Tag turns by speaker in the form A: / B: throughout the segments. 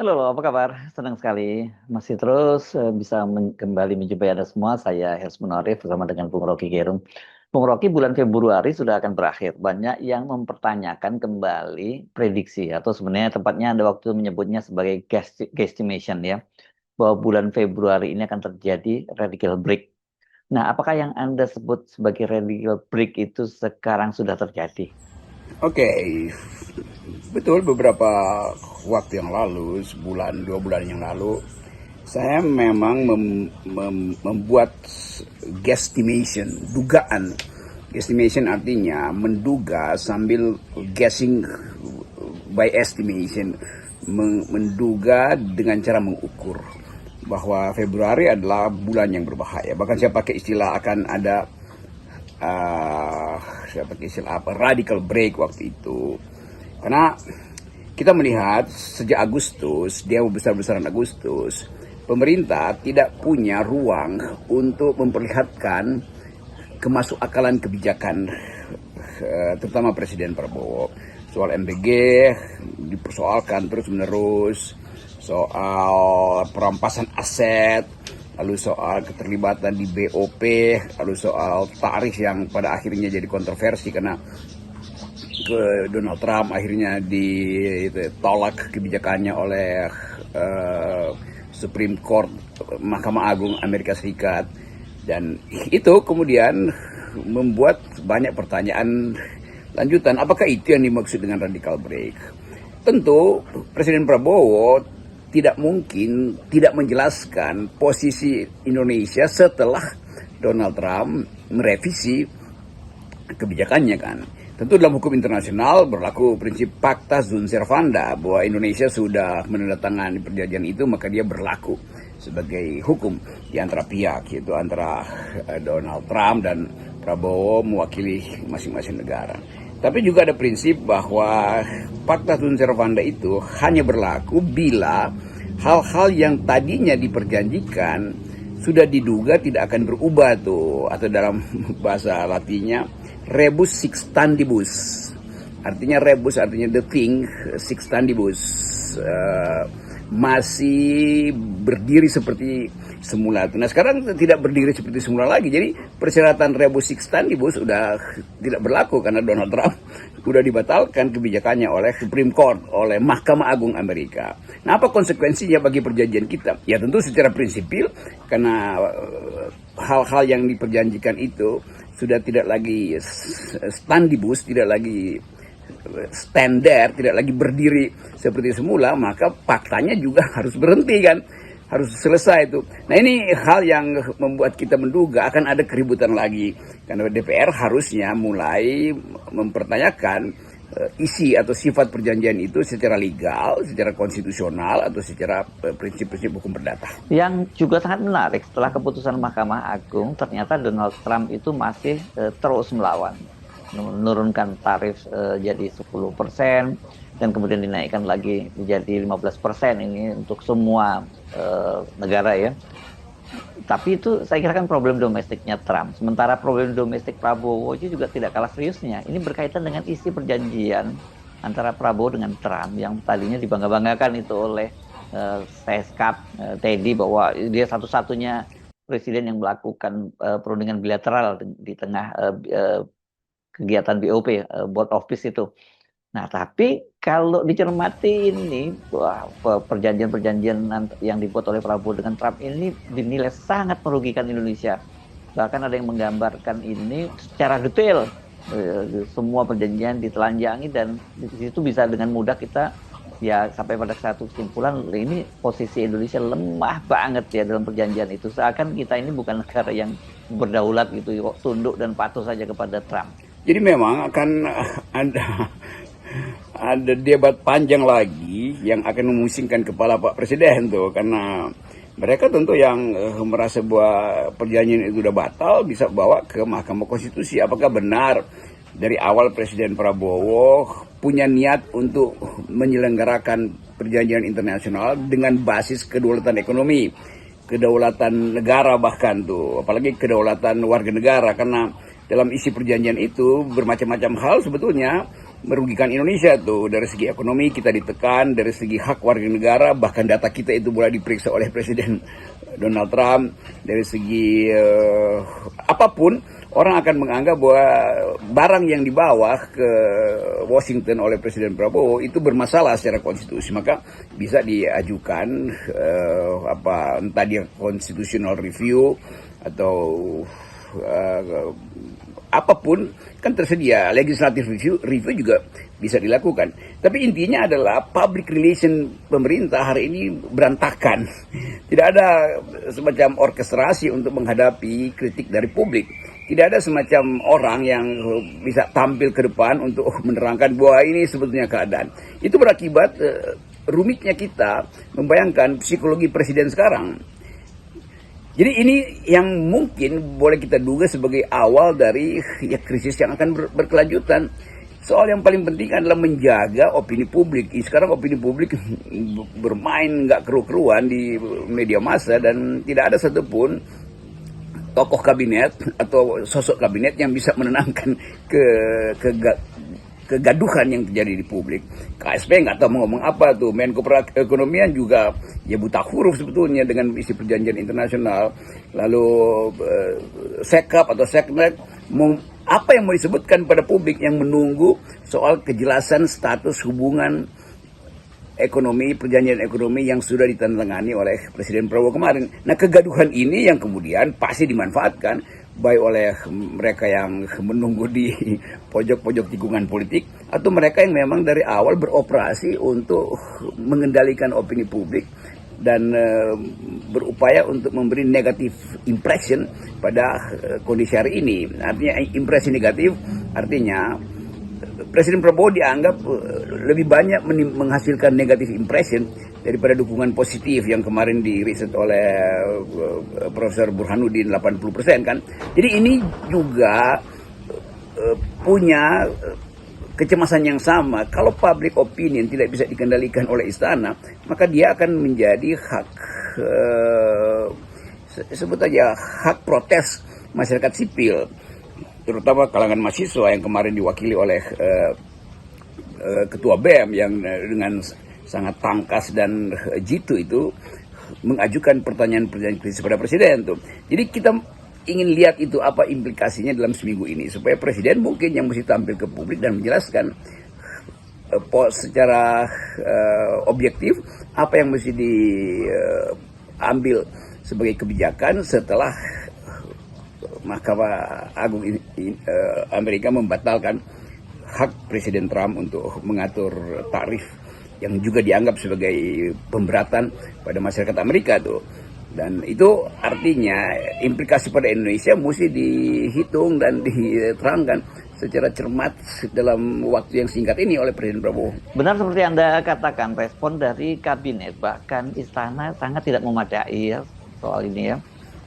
A: Halo, apa kabar? Senang sekali masih terus bisa kembali menjumpai Anda semua. Saya Hers Munarif bersama dengan Bung Rocky Gerung. Bung Rocky, bulan Februari sudah akan berakhir. Banyak yang mempertanyakan kembali prediksi atau sebenarnya tepatnya ada waktu menyebutnya sebagai guesstimation ya, bahwa bulan Februari ini akan terjadi radical break. Nah, apakah yang Anda sebut sebagai radical break itu sekarang sudah terjadi?
B: Oke, betul beberapa waktu yang lalu, sebulan, 2 bulan yang lalu, saya memang membuat guesstimation, dugaan. Guesstimation artinya menduga sambil guessing by estimation, menduga dengan cara mengukur bahwa Februari adalah bulan yang berbahaya. Bahkan saya pakai istilah akan ada saya pakai istilah apa, radical break waktu itu, karena kita melihat sejak Agustus, dia besar-besaran Agustus, pemerintah tidak punya ruang untuk memperlihatkan kemasukakalan kebijakan, terutama Presiden Prabowo. Soal MBG dipersoalkan terus-menerus, soal perampasan aset, lalu soal keterlibatan di BOP, lalu soal tarif yang pada akhirnya jadi kontroversi karena Donald Trump akhirnya ditolak kebijakannya oleh Supreme Court, Mahkamah Agung Amerika Serikat, dan itu kemudian membuat banyak pertanyaan lanjutan. Apakah itu yang dimaksud dengan radical break? Tentu Presiden Prabowo tidak mungkin tidak menjelaskan posisi Indonesia setelah Donald Trump merevisi kebijakannya kan. Tentu dalam hukum internasional berlaku prinsip pacta sunt servanda, bahwa Indonesia sudah menandatangani perjanjian itu maka dia berlaku sebagai hukum di antara pihak, yaitu antara Donald Trump dan Prabowo mewakili masing-masing negara. Tapi juga ada prinsip bahwa pacta sunt servanda itu hanya berlaku bila hal-hal yang tadinya diperjanjikan sudah diduga tidak akan berubah tuh, atau dalam bahasa Latinnya rebus sixtandibus. Artinya rebus artinya the thing, sixtandibus masih berdiri seperti semula. Nah sekarang tidak berdiri seperti semula lagi. Jadi persyaratan rebus sixtandibus sudah tidak berlaku karena Donald Trump sudah dibatalkan kebijakannya oleh Supreme Court, oleh Mahkamah Agung Amerika. Nah apa konsekuensinya bagi perjanjian kita? Ya tentu secara prinsipil, karena hal-hal yang diperjanjikan itu sudah tidak lagi standibus, tidak lagi standar, tidak lagi berdiri seperti semula, maka faktanya juga harus berhenti kan, harus selesai itu. Nah ini hal yang membuat kita menduga akan ada keributan lagi, karena DPR harusnya mulai mempertanyakan isi atau sifat perjanjian itu secara legal, secara konstitusional, atau secara prinsip-prinsip hukum perdata.
A: Yang juga sangat menarik, setelah keputusan Mahkamah Agung, ternyata Donald Trump itu masih terus melawan, menurunkan tarif jadi 10% dan kemudian dinaikkan lagi menjadi 15% ini untuk semua negara ya. Tapi itu saya kira kan problem domestiknya Trump. Sementara problem domestik Prabowo itu juga tidak kalah seriusnya. Ini berkaitan dengan isi perjanjian antara Prabowo dengan Trump yang tadinya dibangga-banggakan itu oleh Seskap Teddy, bahwa dia satu-satunya presiden yang melakukan perundingan bilateral di tengah kegiatan BOP, Board of Peace itu. Nah, tapi kalau dicermati ini, perjanjian-perjanjian yang dibuat oleh Prabowo dengan Trump ini dinilai sangat merugikan Indonesia. Bahkan ada yang menggambarkan ini secara detail. Semua perjanjian ditelanjangi dan di situ bisa dengan mudah kita ya sampai pada satu kesimpulan, ini posisi Indonesia lemah banget ya dalam perjanjian itu. Seakan kita ini bukan negara yang berdaulat gitu, kok tunduk dan patuh saja kepada Trump.
B: Jadi memang akan ada debat panjang lagi yang akan memusingkan kepala Pak Presiden tuh, karena mereka tentu yang merasa bahwa perjanjian itu sudah batal bisa bawa ke Mahkamah Konstitusi. Apakah benar dari awal Presiden Prabowo punya niat untuk menyelenggarakan perjanjian internasional dengan basis kedaulatan ekonomi, kedaulatan negara, bahkan tuh apalagi kedaulatan warga negara, karena dalam isi perjanjian itu bermacam-macam hal sebetulnya merugikan Indonesia tuh. Dari segi ekonomi kita ditekan, dari segi hak warga negara, bahkan data kita itu mulai diperiksa oleh Presiden Donald Trump. Dari segi apapun, orang akan menganggap bahwa barang yang dibawa ke Washington oleh Presiden Prabowo itu bermasalah secara konstitusi, maka bisa diajukan entah dia constitutional review atau apapun, kan tersedia legislative review juga bisa dilakukan. Tapi intinya adalah public relation pemerintah hari ini berantakan. Tidak ada semacam orkestrasi untuk menghadapi kritik dari publik. Tidak ada semacam orang yang bisa tampil ke depan untuk menerangkan bahwa ini sebetulnya keadaan. Itu berakibat rumitnya kita membayangkan psikologi presiden sekarang. Jadi ini yang mungkin boleh kita duga sebagai awal dari krisis yang akan berkelanjutan. Soal yang paling penting adalah menjaga opini publik. Sekarang opini publik bermain nggak keru-keruan di media massa dan tidak ada satupun tokoh kabinet atau sosok kabinet yang bisa menenangkan kegaduhan yang terjadi di publik. KSP nggak tahu mau ngomong apa tuh. Menko Perekonomian juga ya buta huruf sebetulnya dengan isi perjanjian internasional. Lalu Sekap atau Seknek apa yang mau disebutkan pada publik yang menunggu soal kejelasan status hubungan ekonomi, perjanjian ekonomi yang sudah ditandatangani oleh Presiden Prabowo kemarin. Nah, kegaduhan ini yang kemudian pasti dimanfaatkan baik oleh mereka yang menunggu di pojok-pojok tikungan politik atau mereka yang memang dari awal beroperasi untuk mengendalikan opini publik dan berupaya untuk memberi negatif impression pada kondisi hari ini. Artinya impresi negatif artinya Presiden Prabowo dianggap lebih banyak menghasilkan negatif impression daripada dukungan positif yang kemarin diriset oleh Profesor Burhanuddin 80% kan. Jadi ini juga punya kecemasan yang sama. Kalau public opinion tidak bisa dikendalikan oleh istana, maka dia akan menjadi hak sebut aja hak protes masyarakat sipil, terutama kalangan mahasiswa yang kemarin diwakili oleh Ketua BEM yang dengan sangat tangkas dan jitu itu mengajukan pertanyaan-pertanyaan kritis pada Presiden tuh. Jadi kita ingin lihat itu apa implikasinya dalam seminggu ini supaya Presiden mungkin yang mesti tampil ke publik dan menjelaskan secara objektif apa yang mesti diambil sebagai kebijakan setelah Mahkamah Agung Amerika membatalkan hak Presiden Trump untuk mengatur tarif yang juga dianggap sebagai pemberatan pada masyarakat Amerika tuh. Dan itu artinya implikasi pada Indonesia mesti dihitung dan diterangkan secara cermat dalam waktu yang singkat ini oleh Presiden Prabowo.
A: Benar seperti Anda katakan, respon dari kabinet bahkan istana sangat tidak memadai ya soal ini ya.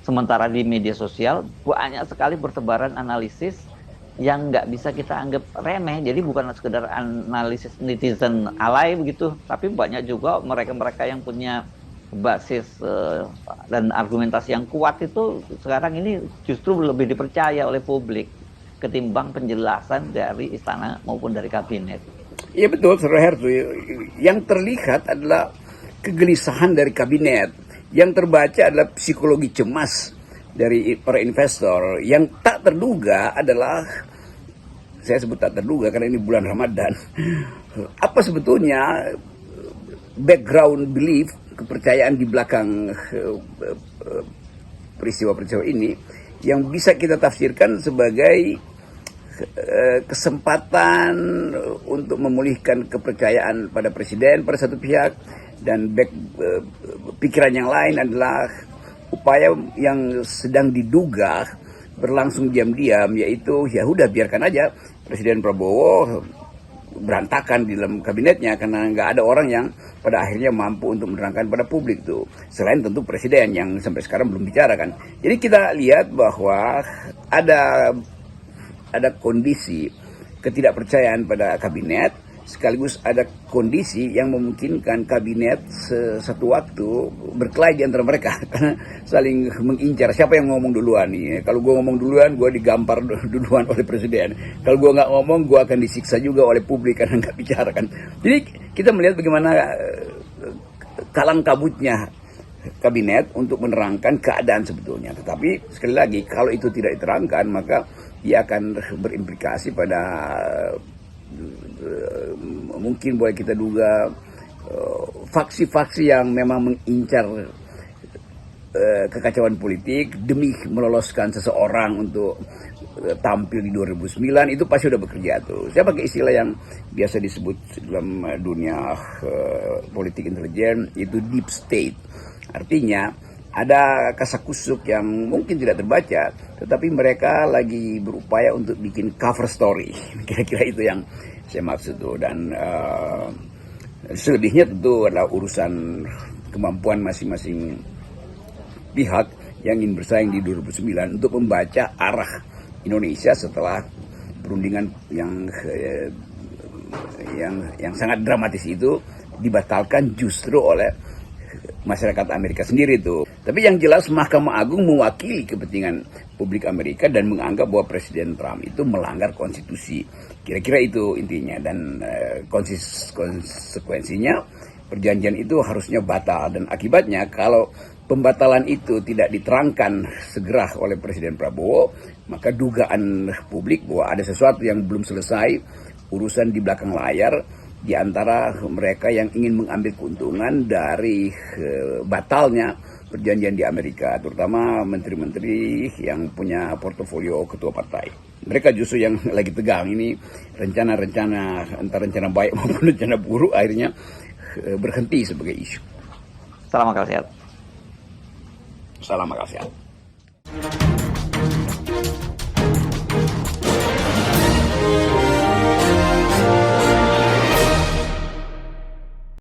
A: Sementara di media sosial banyak sekali bertebaran analisis yang nggak bisa kita anggap remeh. Jadi bukan sekedar analisis netizen alay begitu, tapi banyak juga mereka-mereka yang punya basis dan argumentasi yang kuat itu sekarang ini justru lebih dipercaya oleh publik ketimbang penjelasan dari istana maupun dari kabinet.
B: Iya betul, Saudara Hertu. Yang terlihat adalah kegelisahan dari kabinet. Yang terbaca adalah psikologi cemas dari para investor. Yang tak terduga adalah, saya sebut tak terduga karena ini bulan Ramadan, apa sebetulnya background belief, kepercayaan di belakang peristiwa-peristiwa ini yang bisa kita tafsirkan sebagai kesempatan untuk memulihkan kepercayaan pada presiden pada satu pihak, dan pikiran yang lain adalah upaya yang sedang diduga berlangsung diam-diam, yaitu ya udah biarkan aja Presiden Prabowo berantakan di dalam kabinetnya karena nggak ada orang yang pada akhirnya mampu untuk menerangkan pada publik tuh, selain tentu presiden yang sampai sekarang belum bicara kan. Jadi kita lihat bahwa ada kondisi ketidakpercayaan pada kabinet sekaligus ada kondisi yang memungkinkan kabinet satu waktu berkelahi di antara mereka karena saling mengincar siapa yang ngomong duluan nih. Kalau gue ngomong duluan, gue digampar duluan oleh presiden. Kalau gue nggak ngomong, gue akan disiksa juga oleh publik karena nggak bicara kan. Jadi kita melihat bagaimana kalang kabutnya kabinet untuk menerangkan keadaan sebetulnya. Tetapi sekali lagi kalau itu tidak diterangkan maka ia akan berimplikasi pada mungkin boleh kita duga faksi-faksi yang memang mengincar kekacauan politik demi meloloskan seseorang untuk tampil di 2009 itu pasti sudah bekerja tuh. Saya pakai istilah yang biasa disebut dalam dunia politik intelijen itu deep state. Artinya ada kasakusuk yang mungkin tidak terbaca, tetapi mereka lagi berupaya untuk bikin cover story. Kira-kira itu yang saya maksud tuh. Dan selebihnya tentu adalah urusan kemampuan masing-masing pihak yang ingin bersaing di 2009 untuk membaca arah Indonesia setelah perundingan yang sangat dramatis itu dibatalkan justru oleh masyarakat Amerika sendiri itu. Tapi yang jelas Mahkamah Agung mewakili kepentingan publik Amerika dan menganggap bahwa Presiden Trump itu melanggar konstitusi. Kira-kira itu intinya. Dan konsekuensinya perjanjian itu harusnya batal. Dan akibatnya kalau pembatalan itu tidak diterangkan segera oleh Presiden Prabowo, maka dugaan publik bahwa ada sesuatu yang belum selesai, urusan di belakang layar, di antara mereka yang ingin mengambil keuntungan dari batalnya perjanjian di Amerika, terutama menteri-menteri yang punya portofolio ketua partai. Mereka justru yang lagi tegang ini rencana-rencana, entah rencana baik maupun rencana buruk, akhirnya berhenti sebagai isu.
A: Salam akal sehat.
B: Salam akal sehat.